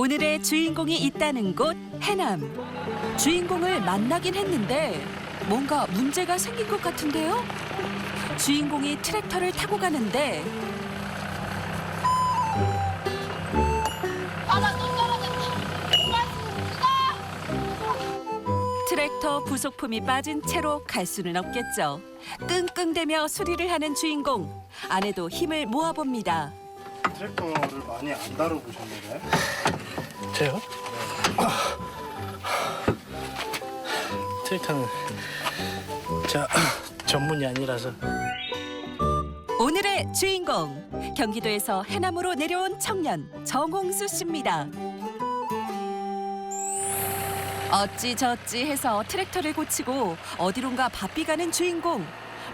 오늘의 주인공이 있다는 곳 해남. 주인공을 만나긴 했는데 뭔가 문제가 생긴 것 같은데요? 주인공이 트랙터를 타고 가는데 나또 떨어졌다. 트랙터 부속품이 빠진 채로 갈 수는 없겠죠. 끙끙대며 수리를 하는 주인공. 아내도 힘을 모아봅니다. 트랙터를 많이 안 다뤄보셨나요? 저요? 트랙터는 저 전문이 아니라서. 오늘의 주인공. 경기도에서 해남으로 내려온 청년 정홍수 씨입니다. 어찌저찌 해서 트랙터를 고치고 어디론가 바삐 가는 주인공.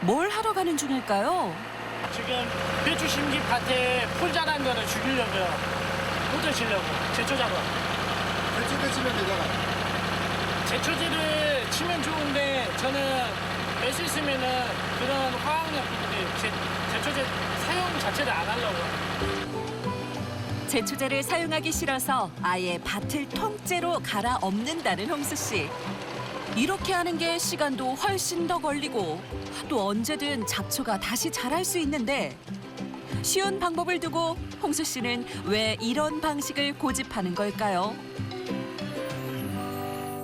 뭘 하러 가는 중일까요? 지금 배추 심기 밭에 풀 자란 거를 죽이려고요. 꽂으시려고 제초 작업. 배추 치면 되잖아. 제초제를 치면 좋은데 저는 뺄 수 있으면은 그런 화학약품들 제초제 사용 자체를 안 하려고요. 제초제를 사용하기 싫어서 아예 밭을 통째로 갈아엎는다는 홍수 씨. 이렇게 하는 게 시간도 훨씬 더 걸리고 또 언제든 잡초가 다시 자랄 수 있는데 쉬운 방법을 두고 홍수 씨는 왜 이런 방식을 고집하는 걸까요?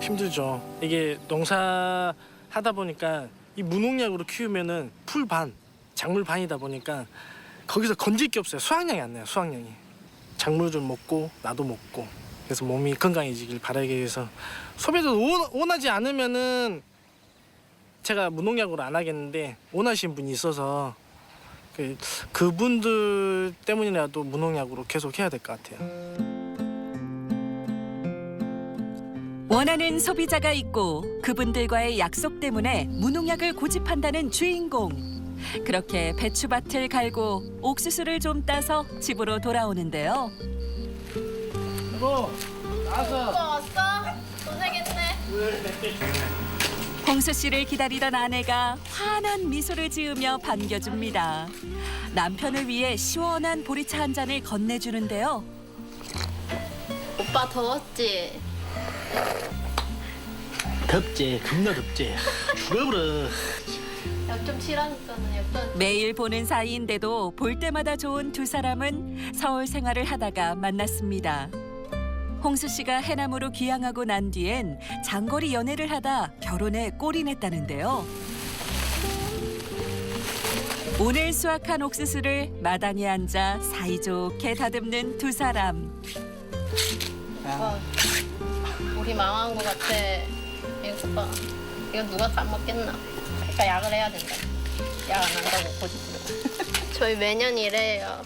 힘들죠. 이게 농사 하다 보니까 이 무농약으로 키우면은 풀 반, 작물 반이다 보니까 거기서 건질 게 없어요. 수확량이 안 나요. 수확량이. 작물을 먹고 나도 먹고 그래서 몸이 건강해지길 바라기 위해서 소비자 원하지 않으면은 제가 무농약으로 안 하겠는데 원하시는 분이 있어서 그분들 때문이라도 무농약으로 계속 해야 될 것 같아요. 원하는 소비자가 있고 그분들과의 약속 때문에 무농약을 고집한다는 주인공. 그렇게 배추밭을 갈고 옥수수를 좀 따서 집으로 돌아오는데요. 여보, 나와서. 왔어? 고생했네. 홍수 씨를 기다리던 아내가 환한 미소를 지으며 반겨줍니다. 남편을 위해 시원한 보리차 한 잔을 건네주는데요. 오빠 더웠지? 덥지, 겁나 덥지. 죽어버려. 약 좀 치라니까는 약간. 매일 보는 사이인데도 볼 때마다 좋은 두 사람은 서울 생활을 하다가 만났습니다. 홍수 씨가 해남으로 귀향하고 난 뒤엔 장거리 연애를 하다 결혼에 꼴이 냈다는데요. 오늘 수확한 옥수수를 마당에 앉아 사이좋게 다듬는 두 사람. 오빠, 우리 망한 거 같아. 이거 봐. 이거 누가 다 먹겠나? 그러니까 약을 해야 된다. 약 안 한다고 고집부려. 저희 매년 이래요.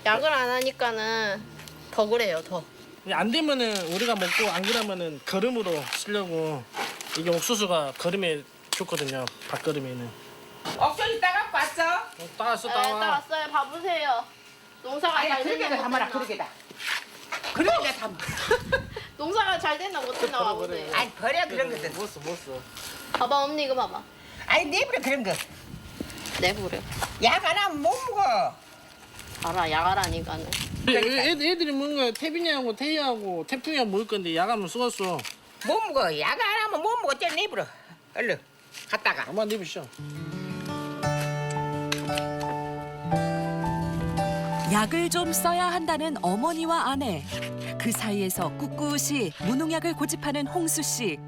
약을 안 하니까는 더 그래요, 더. 안 되면은 우리가 먹고 안 그러면은 거름으로 쓰려고 이게 옥수수가 거름에 좋거든요. 밭거름에는. 옥수수 따갖고 왔어? 따왔어 네, 따와. 따왔어요. 봐보세요. 농사가 아니 잘 그렇게 됐나 담아라 못 됐나. 그렇게다 그렇게 담아 농사가 잘 됐나 못 됐나 봐보세요. 아니 버려 그런 것들 못 써. 봐봐 언니 이거 봐봐. 아니 내버려 그런 거 내부려. 약 안 하면 못 먹어 알아 야가라니까는. 애들이 먹는 거 태빈이하고 태희하고 태풍이하고 먹을 건데 야가면 썩었어. 못 먹어 약 안 하면 못 먹어 쟤 내버려 얼른 갔다가 한번 내보시죠. 약을 좀 써야 한다는 어머니와 아내. 그 사이에서 꿋꿋이 무농약을 고집하는 홍수 씨.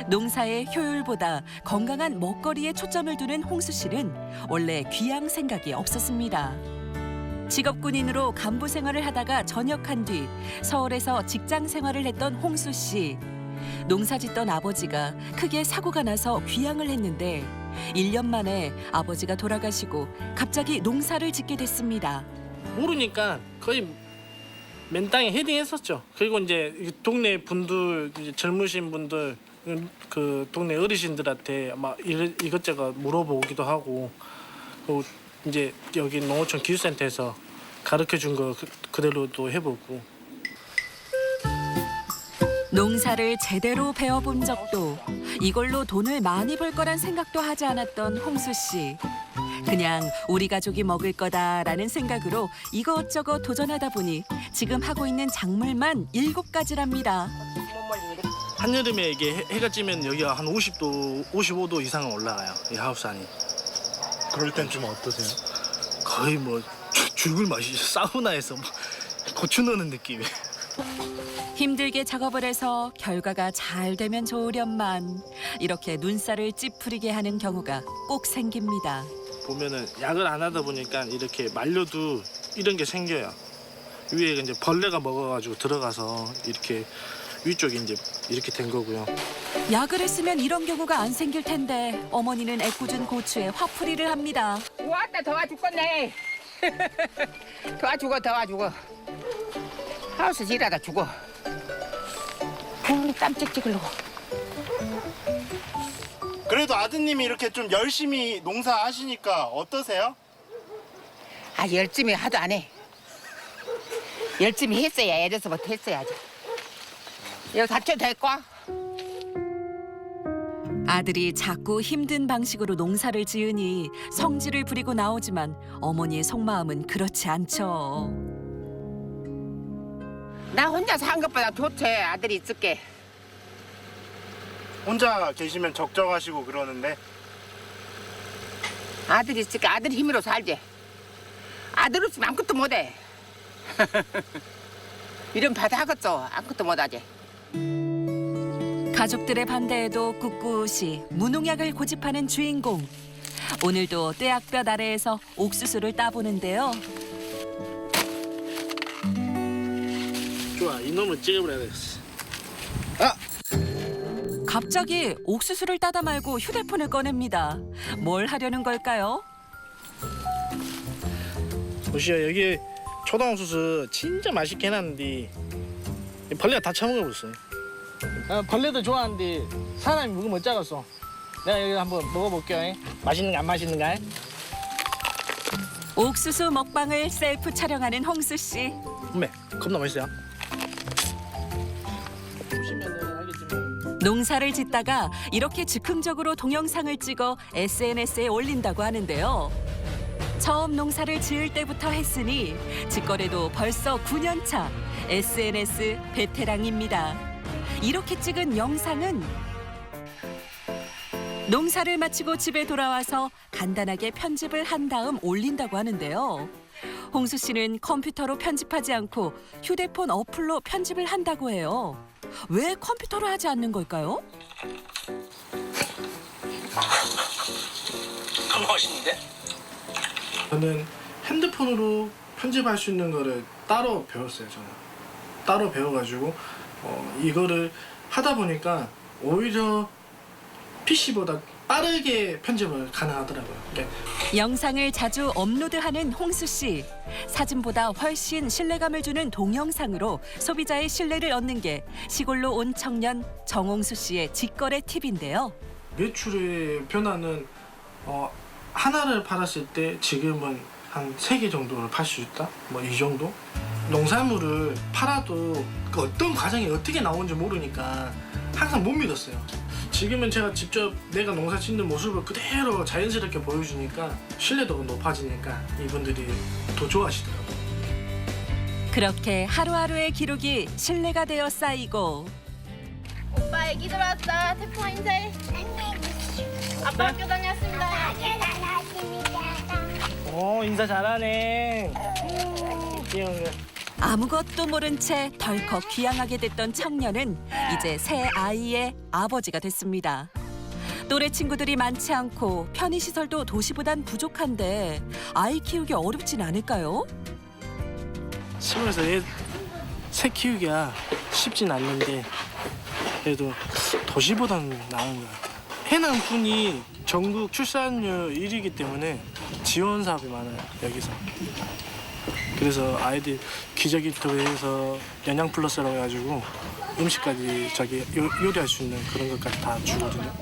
농사의 효율보다 건강한 먹거리에 초점을 두는 홍수 씨는 원래 귀향 생각이 없었습니다. 직업 군인으로 간부 생활을 하다가 전역한 뒤 서울에서 직장 생활을 했던 홍수 씨. 농사 짓던 아버지가 크게 사고가 나서 귀향을 했는데 1년 만에 아버지가 돌아가시고 갑자기 농사를 짓게 됐습니다. 모르니까 거의 맨 땅에 헤딩했었죠. 그리고 이제 이 동네 분들 이제 젊으신 분들 그 동네 어르신들한테 막 이것저것 물어보기도 하고 그리고 이제 여기 농어촌 기술센터에서 가르쳐 준 거 그대로도 해보고. 농사를 제대로 배워본 적도 이걸로 돈을 많이 벌 거란 생각도 하지 않았던 홍수 씨. 그냥 우리 가족이 먹을 거다라는 생각으로 이것저것 도전하다 보니 지금 하고 있는 작물만 7가지랍니다. 한여름에 이게 해가 찌면 여기가 한 50도, 55도 이상은 올라가요. 이 하우스 안이. 그럴 땐 좀 어떠세요? 거의 뭐 죽을 맛이죠. 사우나에서 뭐 고추 넣는 느낌이. 힘들게 작업을 해서 결과가 잘 되면 좋으련만 이렇게 눈살을 찌푸리게 하는 경우가 꼭 생깁니다. 보면은 약을 안 하다 보니까 이렇게 말려도 이런 게 생겨요. 위에 이제 벌레가 먹어가지고 들어가서 이렇게 위쪽이 이제 이렇게 된 거고요. 약을 했으면 이런 경우가 안 생길 텐데 어머니는 애꿎은 고추에 화풀이를 합니다. 왔다 더워 죽겠네. 더워 죽어. 하우스 일하다 죽어. 땀 찍찍 흘러고. 그래도 아드님이 이렇게 좀 열심히 농사하시니까 어떠세요? 아 열심히 하도 안 해. 열심히 했어야 애려서부터 했어야지. 여기 다쳐도 될거? 아들이 자꾸 힘든 방식으로 농사를 지으니 성질을 부리고 나오지만 어머니의 속마음은 그렇지 않죠. 나 혼자 산 것보다 좋지. 아들이 있을게. 혼자 계시면 적적하시고 그러는데 아들이 있을게. 아들 힘으로 살지. 아들 없으면 아무것도 못해. 이런 바다 하겠어. 아무것도 못하지. 가족들의 반대에도 꿋꿋이 무농약을 고집하는 주인공. 오늘도 떼약볕 아래에서 옥수수를 따보는데요. 좋아, 이놈을 찍어버려야 되겠어. 갑자기 옥수수를 따다 말고 휴대폰을 꺼냅니다. 뭘 하려는 걸까요? 보시오, 여기 초당옥수수 진짜 맛있게 해놨는데 벌레가 다 처먹어버렸어요. 벌레도 좋아하는데 사람이 먹으면 어쩌겠어. 내가 여기 한번 먹어볼게요. 맛있는가 안 맛있는가? 옥수수 먹방을 셀프 촬영하는 홍수 씨. 어메, 겁나 맛있어요. 보시면은 알겠지만 농사를 짓다가 이렇게 즉흥적으로 동영상을 찍어 SNS에 올린다고 하는데요. 처음 농사를 지을 때부터 했으니 직거래도 벌써 9년 차 SNS 베테랑입니다. 이렇게 찍은 영상은 농사를 마치고 집에 돌아와서 간단하게 편집을 한 다음 올린다고 하는데요. 홍수 씨는 컴퓨터로 편집하지 않고 휴대폰 어플로 편집을 한다고 해요. 왜 컴퓨터로 하지 않는 걸까요? 너무 맛있는데? 저는 핸드폰으로 편집할 수 있는 거를 따로 배웠어요. 저는 따로 배워가지고 이거를 하다 보니까 오히려 PC보다 빠르게 편집을 가능하더라고요. 영상을 자주 업로드하는 홍수 씨. 사진보다 훨씬 신뢰감을 주는 동영상으로 소비자의 신뢰를 얻는 게 시골로 온 청년 정홍수 씨의 직거래 팁인데요. 매출의 변화는 하나를 팔았을 때 지금은 한 3개 정도를 팔 수 있다? 뭐 이 정도? 농산물을 팔아도 그 어떤 과정이 어떻게 나오는지 모르니까 항상 못 믿었어요. 지금은 제가 직접 내가 농사 짓는 모습을 그대로 자연스럽게 보여주니까 신뢰도가 높아지니까 이분들이 더 좋아하시더라고요. 그렇게 하루하루의 기록이 신뢰가 되어 쌓이고 오빠 애기 들어왔다. 태풍아 인사해. 아빠 학교 다녔습니다. 인사 잘하네. 귀여운 거. 아무것도 모른 채 덜컥 귀향하게 됐던 청년은 이제 새 아이의 아버지가 됐습니다. 또래 친구들이 많지 않고 편의시설도 도시보단 부족한데 아이 키우기 어렵진 않을까요? 시골에서 새 키우기가 쉽진 않는데 그래도 도시보다는 나은 것 같아요. 해남군이 전국 출산율 1위이기 때문에 지원 사업이 많아요, 여기서. 그래서 아이들 기저귀부터 영양 플러스라고 해가지고 음식까지 요리할 수 있는 그런 것까지 다 주거든요.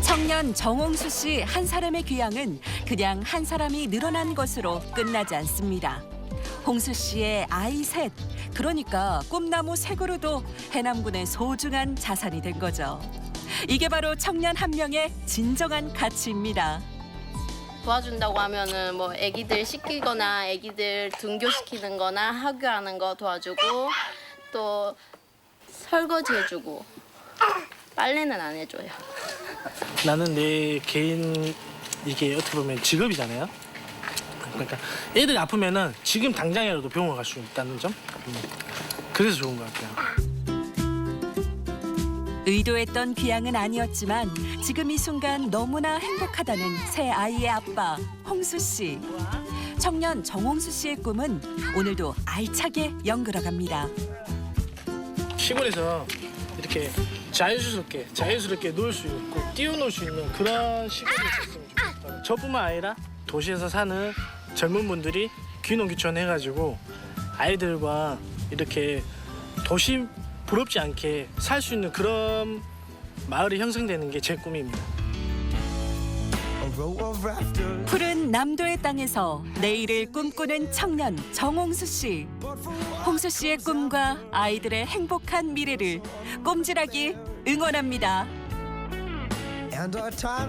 청년 정홍수 씨 한 사람의 귀향은 그냥 한 사람이 늘어난 것으로 끝나지 않습니다. 홍수 씨의 아이 셋, 그러니까 꿈나무 세 그루도 해남군의 소중한 자산이 된 거죠. 이게 바로 청년 한 명의 진정한 가치입니다. 도와준다고 하면은 뭐 애기들 씻기거나 애기들 등교시키는 거나 학교하는 거 도와주고 또 설거지 해주고 빨래는 안 해줘요. 나는 내 개인 이게 어떻게 보면 직업이잖아요. 그러니까 애들이 아프면은 지금 당장이라도 병원 갈 수 있다는 점. 그래서 좋은 것 같아요. 의도했던 귀향은 아니었지만 지금 이 순간 너무나 행복하다는 새 아이의 아빠 홍수 씨. 청년 정홍수 씨의 꿈은 오늘도 알차게 연결어갑니다. 시골에서 이렇게 자유스럽게 놀 수 있고 뛰어놀 수 있는 그런 시골이 됐으면 좋겠어요. 저뿐만 아니라 도시에서 사는 젊은 분들이 귀농귀촌 해가지고 아이들과 이렇게 도시 부럽지 않게 살 수 있는 그런 마을이 형성되는 게 제 꿈입니다. 푸른 남도의 땅에서 내일을 꿈꾸는 청년 정홍수 씨. 홍수 씨의 꿈과 아이들의 행복한 미래를 꼼질하게 응원합니다.